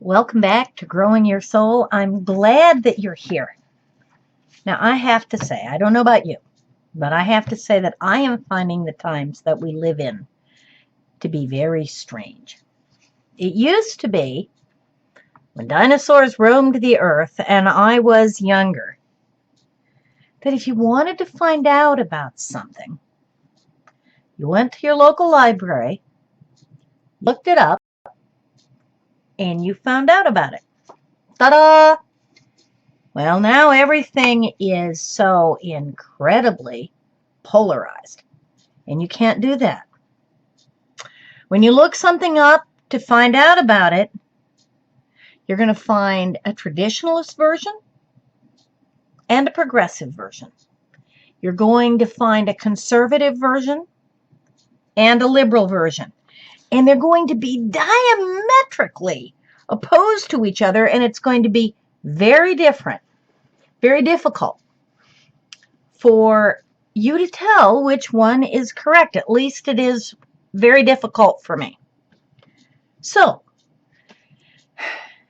Welcome back to Growing Your Soul. I'm glad that you're here. Now, I have to say, I don't know about you, but I have to say that I am finding the times that we live in to be very strange. It used to be, when dinosaurs roamed the earth and I was younger, that if you wanted to find out about something, you went to your local library, looked it up, and you found out about it. Ta-da! Well, now everything is so incredibly polarized, and you can't do that. When you look something up to find out about it, you're going to find a traditionalist version and a progressive version. You're going to find a conservative version and a liberal version, and they're going to be diametrically opposed to each other, and it's going to be very different, very difficult for you to tell which one is correct. At least it is very difficult for me. So,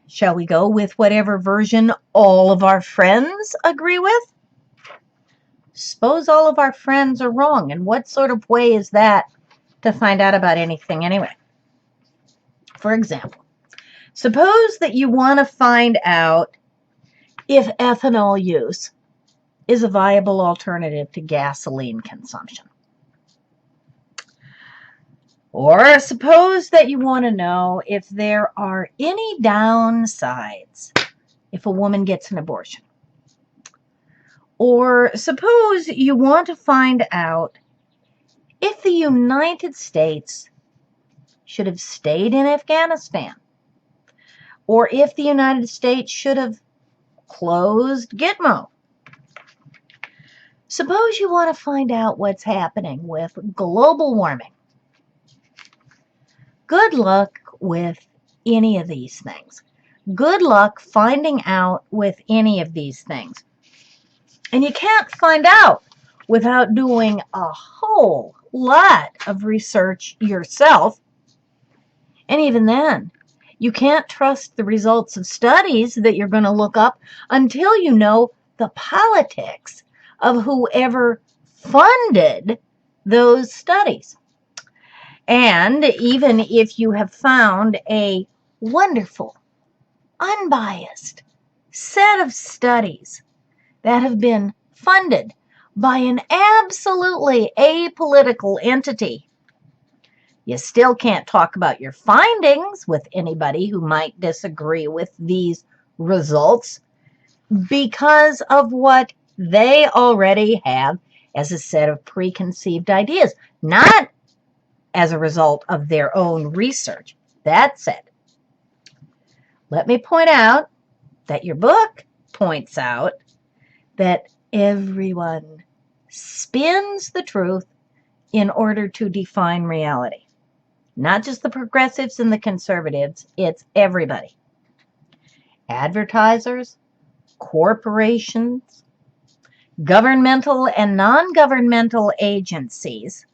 shall we go with whatever version all of our friends agree with? Suppose all of our friends are wrong, and what sort of way is that to find out about anything anyway? For example, suppose that you want to find out if ethanol use is a viable alternative to gasoline consumption. Or suppose that you want to know if there are any downsides if a woman gets an abortion. Or suppose you want to find out if the United States should have stayed in Afghanistan, or if the United States should have closed Gitmo. Suppose you want to find out what's happening with global warming. Good luck with any of these things. Good luck finding out with any of these things. And you can't find out without doing a whole lot of research yourself. And even then, you can't trust the results of studies that you're going to look up until you know the politics of whoever funded those studies. And even if you have found a wonderful, unbiased set of studies that have been funded by an absolutely apolitical entity, you still can't talk about your findings with anybody who might disagree with these results because of what they already have as a set of preconceived ideas, not as a result of their own research. That said, let me point out that your book points out that everyone spins the truth in order to define reality. Not just the progressives and the conservatives, it's everybody. Advertisers, corporations, governmental and non-governmental agencies,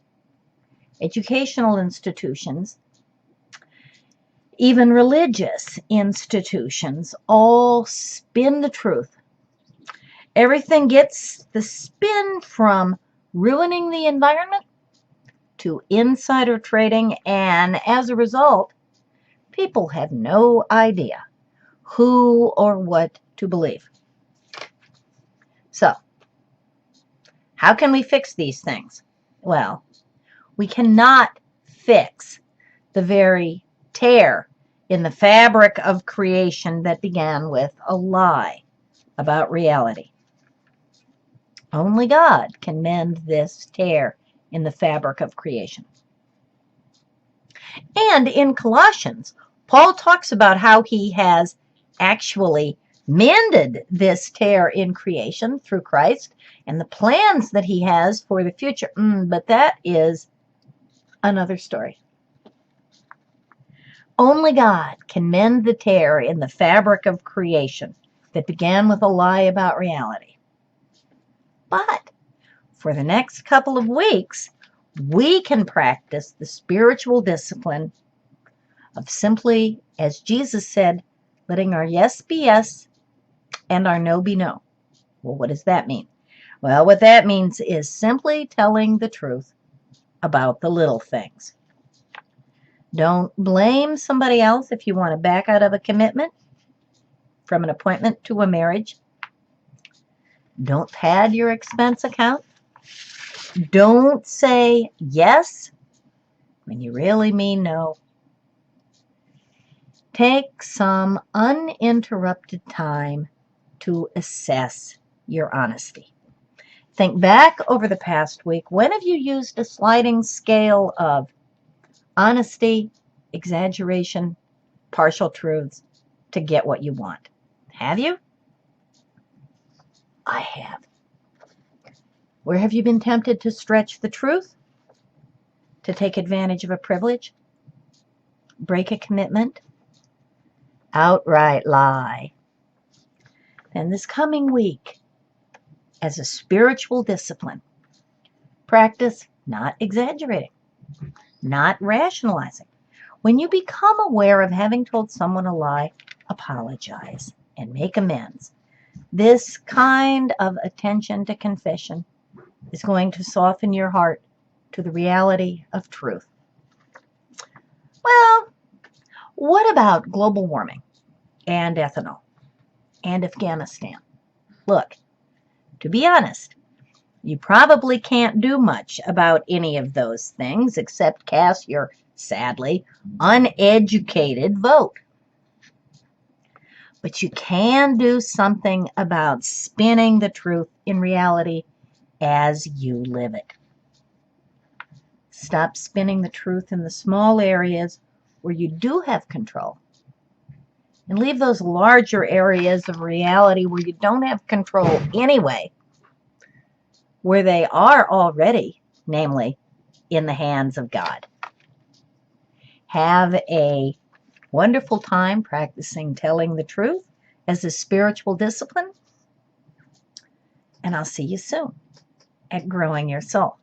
educational institutions, even religious institutions, all spin the truth. Everything gets the spin from ruining the environment to insider trading, and as a result, people have no idea who or what to believe. So, how can we fix these things? Well, we cannot fix the very tear in the fabric of creation that began with a lie about reality. Only God can mend this tear in the fabric of creation. And in Colossians, Paul talks about how he has actually mended this tear in creation through Christ and the plans that he has for the future. But that is another story. Only God can mend the tear in the fabric of creation that began with a lie about reality. But for the next couple of weeks, we can practice the spiritual discipline of simply, as Jesus said, letting our yes be yes and our no be no. Well, what does that mean? Well, what that means is simply telling the truth about the little things. Don't blame somebody else if you want to back out of a commitment, from an appointment to a marriage. Don't pad your expense account. Don't say yes when you really mean no. Take some uninterrupted time to assess your honesty. Think back over the past week. When have you used a sliding scale of honesty, exaggeration, partial truths to get what you want? Have you? I have. Where have you been tempted to stretch the truth? To take advantage of a privilege? Break a commitment? Outright lie? And this coming week, as a spiritual discipline, practice not exaggerating, not rationalizing. When you become aware of having told someone a lie, apologize and make amends. This kind of attention to confession is going to soften your heart to the reality of truth. Well, what about global warming and ethanol and Afghanistan? Look, to be honest, you probably can't do much about any of those things except cast your, sadly, uneducated vote. But you can do something about spinning the truth in reality as you live it. Stop spinning the truth in the small areas where you do have control, and leave those larger areas of reality where you don't have control anyway, where they are already, namely, in the hands of God. Have a wonderful time practicing telling the truth as a spiritual discipline, and I'll see you soon at Growing Your Soul.